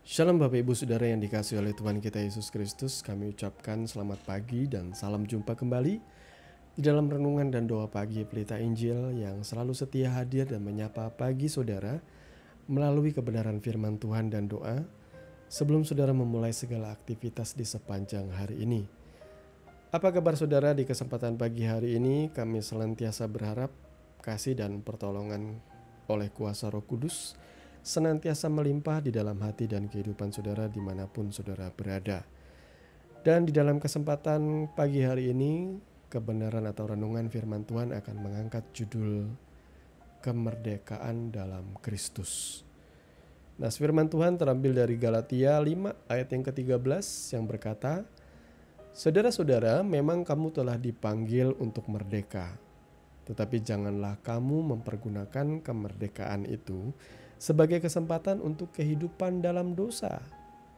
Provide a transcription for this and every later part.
Shalom Bapak Ibu Saudara yang dikasihi oleh Tuhan kita Yesus Kristus. Kami ucapkan selamat pagi dan salam jumpa kembali di dalam renungan dan doa pagi Pelita Injil yang selalu setia hadir dan menyapa pagi saudara melalui kebenaran firman Tuhan dan doa sebelum saudara memulai segala aktivitas di sepanjang hari ini. Apa kabar saudara di kesempatan pagi hari ini? Kami senantiasa berharap kasih dan pertolongan oleh kuasa Roh Kudus senantiasa melimpah di dalam hati dan kehidupan saudara dimanapun saudara berada. Dan di dalam kesempatan pagi hari ini, kebenaran atau renungan firman Tuhan akan mengangkat judul kemerdekaan dalam Kristus. Nah, firman Tuhan terambil dari Galatia 5 ayat yang ke-13 yang berkata, "Saudara-saudara, memang kamu telah dipanggil untuk merdeka. Tetapi janganlah kamu mempergunakan kemerdekaan itu sebagai kesempatan untuk kehidupan dalam dosa,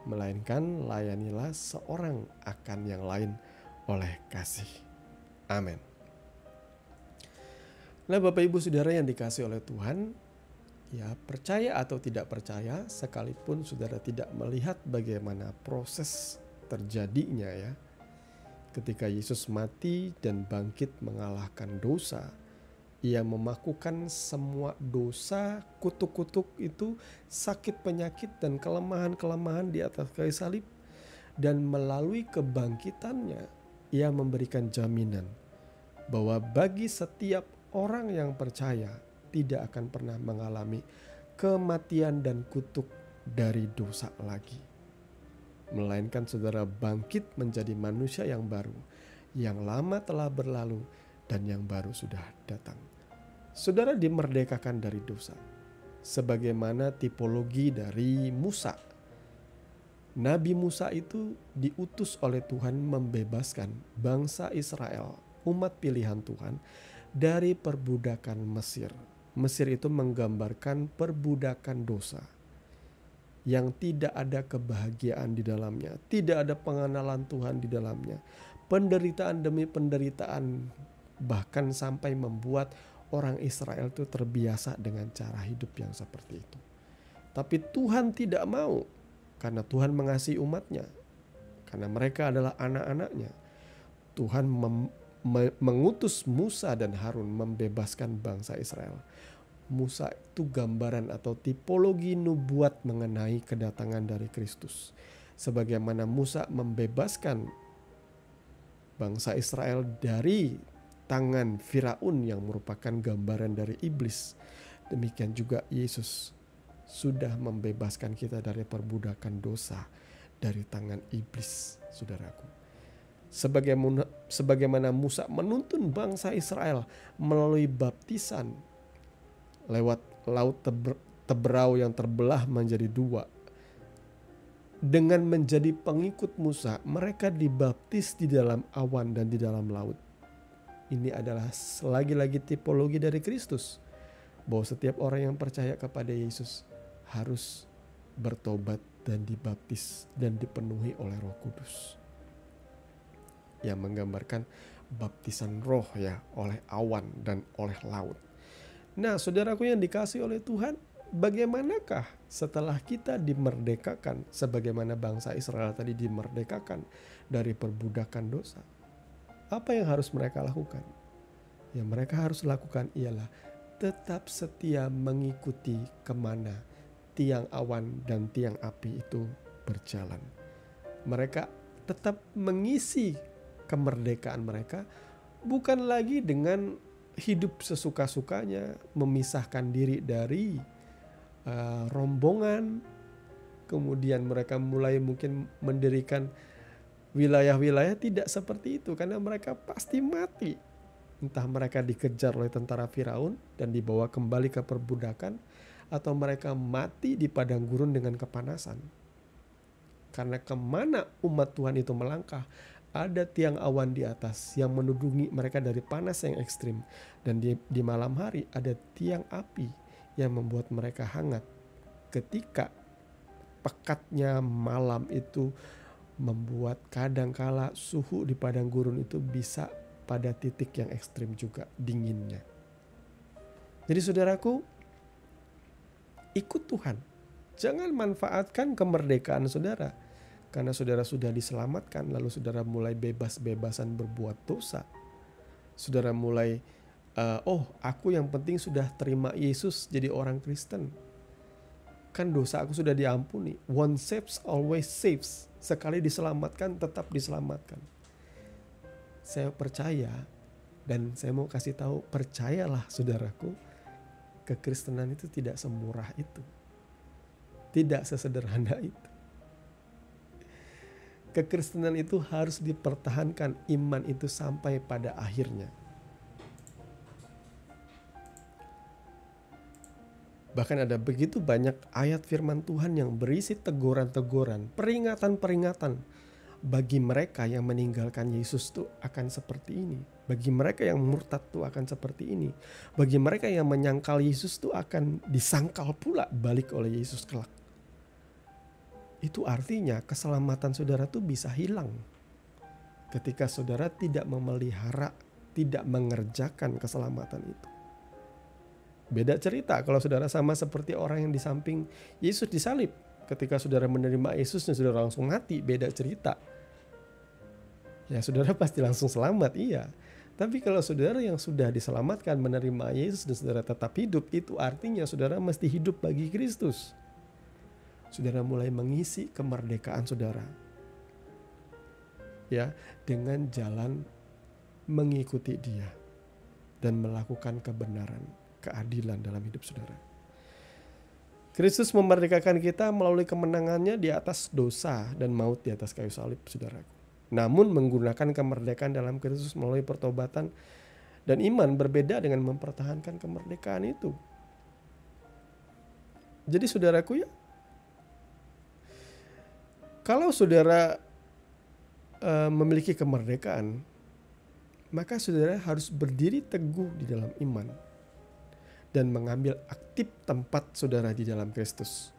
melainkan layanilah seorang akan yang lain oleh kasih." Amin. Nah, Bapak Ibu Saudara yang dikasihi oleh Tuhan, ya percaya atau tidak percaya, sekalipun saudara tidak melihat bagaimana proses terjadinya ya, ketika Yesus mati dan bangkit mengalahkan dosa, Ia memakukan semua dosa, kutuk-kutuk itu, sakit, penyakit, dan kelemahan-kelemahan di atas kayu salib. Dan melalui kebangkitannya, Ia memberikan jaminan bahwa bagi setiap orang yang percaya tidak akan pernah mengalami kematian dan kutuk dari dosa lagi. Melainkan saudara bangkit menjadi manusia yang baru, yang lama telah berlalu dan yang baru sudah datang. Saudara dimerdekakan dari dosa, sebagaimana tipologi dari Musa. Nabi Musa itu diutus oleh Tuhan membebaskan bangsa Israel, umat pilihan Tuhan, dari perbudakan Mesir. Mesir itu menggambarkan perbudakan dosa, yang tidak ada kebahagiaan di dalamnya, tidak ada pengenalan Tuhan di dalamnya, penderitaan demi penderitaan, bahkan sampai membuat orang Israel itu terbiasa dengan cara hidup yang seperti itu. Tapi Tuhan tidak mau, karena Tuhan mengasihi umatnya, karena mereka adalah anak-anaknya. Tuhan mengutus Musa dan Harun membebaskan bangsa Israel. Musa itu gambaran atau tipologi nubuat mengenai kedatangan dari Kristus. Sebagaimana Musa membebaskan bangsa Israel dari tangan Firaun yang merupakan gambaran dari iblis, demikian juga Yesus sudah membebaskan kita dari perbudakan dosa dari tangan iblis, saudaraku. Sebagaimana Musa menuntun bangsa Israel melalui baptisan lewat laut Teberau yang terbelah menjadi dua. Dengan menjadi pengikut Musa, mereka dibaptis di dalam awan dan di dalam laut. Ini adalah lagi-lagi tipologi dari Kristus, bahwa setiap orang yang percaya kepada Yesus harus bertobat dan dibaptis dan dipenuhi oleh Roh Kudus, yang menggambarkan baptisan roh ya, oleh awan dan oleh laut. Nah, saudaraku yang dikasihi oleh Tuhan, bagaimanakah setelah kita dimerdekakan sebagaimana bangsa Israel tadi dimerdekakan dari perbudakan dosa? Apa yang harus mereka lakukan? Yang mereka harus lakukan ialah tetap setia mengikuti kemana tiang awan dan tiang api itu berjalan. Mereka tetap mengisi kemerdekaan mereka bukan lagi dengan hidup sesuka-sukanya, memisahkan diri dari rombongan. Kemudian mereka mulai mungkin mendirikan wilayah-wilayah, tidak seperti itu, karena mereka pasti mati. Entah mereka dikejar oleh tentara Firaun dan dibawa kembali ke perbudakan, atau mereka mati di padang gurun dengan kepanasan. Karena kemana umat Tuhan itu melangkah, ada tiang awan di atas yang menudungi mereka dari panas yang ekstrim. Dan di malam hari ada tiang api yang membuat mereka hangat. Ketika pekatnya malam itu membuat kadangkala suhu di padang gurun itu bisa pada titik yang ekstrim juga dinginnya. Jadi saudaraku, ikut Tuhan. Jangan manfaatkan kemerdekaan saudara. Karena saudara sudah diselamatkan, lalu saudara mulai bebas-bebasan berbuat dosa. Saudara mulai, aku yang penting sudah terima Yesus jadi orang Kristen. Kan dosa aku sudah diampuni. One saves, always saves. Sekali diselamatkan, tetap diselamatkan. Saya percaya, dan saya mau kasih tahu, percayalah saudaraku, kekristenan itu tidak semurah itu. Tidak sesederhana itu. Kekristenan itu harus dipertahankan, iman itu sampai pada akhirnya. Bahkan ada begitu banyak ayat firman Tuhan yang berisi teguran-teguran, peringatan-peringatan bagi mereka yang meninggalkan Yesus tuh akan seperti ini. Bagi mereka yang murtad tuh akan seperti ini. Bagi mereka yang menyangkal Yesus tuh akan disangkal pula balik oleh Yesus kelak. Itu artinya keselamatan saudara tuh bisa hilang ketika saudara tidak memelihara, tidak mengerjakan keselamatan itu. Beda cerita kalau saudara sama seperti orang yang di samping Yesus disalib. Ketika saudara menerima Yesus dan saudara langsung mati, beda cerita. Ya saudara pasti langsung selamat, iya. Tapi kalau saudara yang sudah diselamatkan menerima Yesus dan saudara tetap hidup, itu artinya saudara mesti hidup bagi Kristus. Saudara mulai mengisi kemerdekaan saudara. Ya, dengan jalan mengikuti Dia dan melakukan kebenaran, keadilan dalam hidup saudara. Kristus memerdekakan kita melalui kemenangannya di atas dosa dan maut di atas kayu salib, saudaraku. Namun menggunakan kemerdekaan dalam Kristus melalui pertobatan dan iman berbeda dengan mempertahankan kemerdekaan itu. Jadi saudaraku ya, kalau saudara memiliki kemerdekaan, maka saudara harus berdiri teguh di dalam iman dan mengambil aktif tempat saudara di dalam Kristus.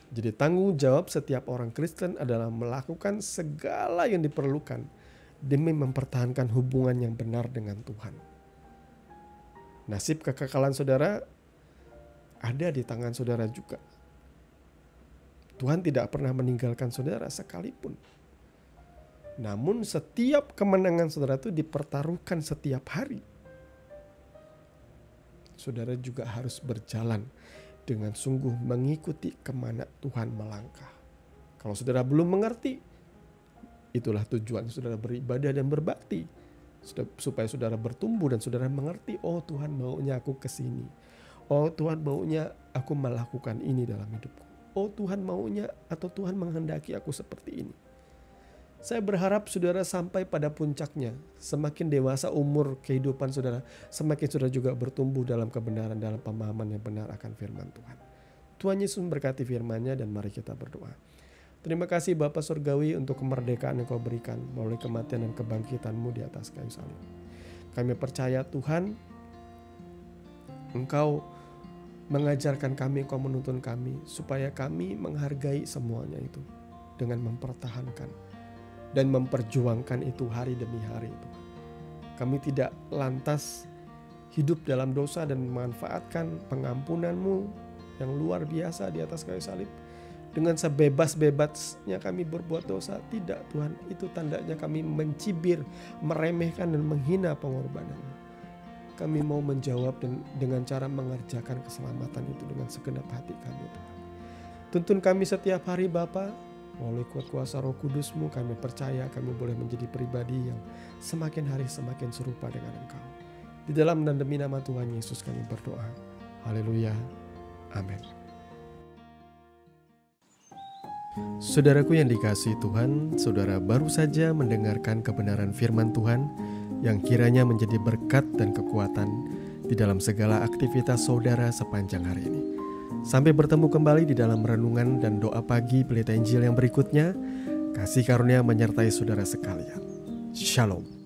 Jadi tanggung jawab setiap orang Kristen adalah melakukan segala yang diperlukan demi mempertahankan hubungan yang benar dengan Tuhan. Nasib kekekalan saudara ada di tangan saudara juga. Tuhan tidak pernah meninggalkan saudara sekalipun. Namun setiap kemenangan saudara itu dipertaruhkan setiap hari. Saudara juga harus berjalan dengan sungguh mengikuti kemana Tuhan melangkah. Kalau saudara belum mengerti, itulah tujuan saudara beribadah dan berbakti. Supaya saudara bertumbuh dan saudara mengerti, oh Tuhan maunya aku kesini. Oh Tuhan maunya aku melakukan ini dalam hidupku. Oh Tuhan maunya atau Tuhan menghendaki aku seperti ini. Saya berharap saudara sampai pada puncaknya. Semakin dewasa umur kehidupan saudara, semakin saudara juga bertumbuh dalam kebenaran, dalam pemahaman yang benar akan firman Tuhan. Tuhan Yesus memberkati firman-Nya dan mari kita berdoa. Terima kasih Bapa Surgawi untuk kemerdekaan yang Kau berikan melalui kematian dan kebangkitan-Mu di atas kayu salib. Kami percaya Tuhan, Engkau mengajarkan kami, Engkau menuntun kami supaya kami menghargai semuanya itu dengan mempertahankan dan memperjuangkan itu hari demi hari itu. Kami tidak lantas hidup dalam dosa dan memanfaatkan pengampunan-Mu yang luar biasa di atas kayu salib dengan sebebas-bebasnya kami berbuat dosa. Tidak Tuhan, itu tandanya kami mencibir, meremehkan dan menghina pengorbanan-Mu. Kami mau menjawab dengan cara mengerjakan keselamatan itu dengan segenap hati kami Tuhan. Tuntun kami setiap hari Bapa, melalui kuat kuasa Roh Kudus-Mu kami percaya kami boleh menjadi pribadi yang semakin hari semakin serupa dengan Engkau. Di dalam dan demi nama Tuhan Yesus kami berdoa. Haleluya. Amin. Saudaraku yang dikasihi Tuhan, saudara baru saja mendengarkan kebenaran firman Tuhan yang kiranya menjadi berkat dan kekuatan di dalam segala aktivitas saudara sepanjang hari ini. Sampai bertemu kembali di dalam renungan dan doa pagi Pelita Injil yang berikutnya. Kasih karunia menyertai saudara sekalian. Shalom.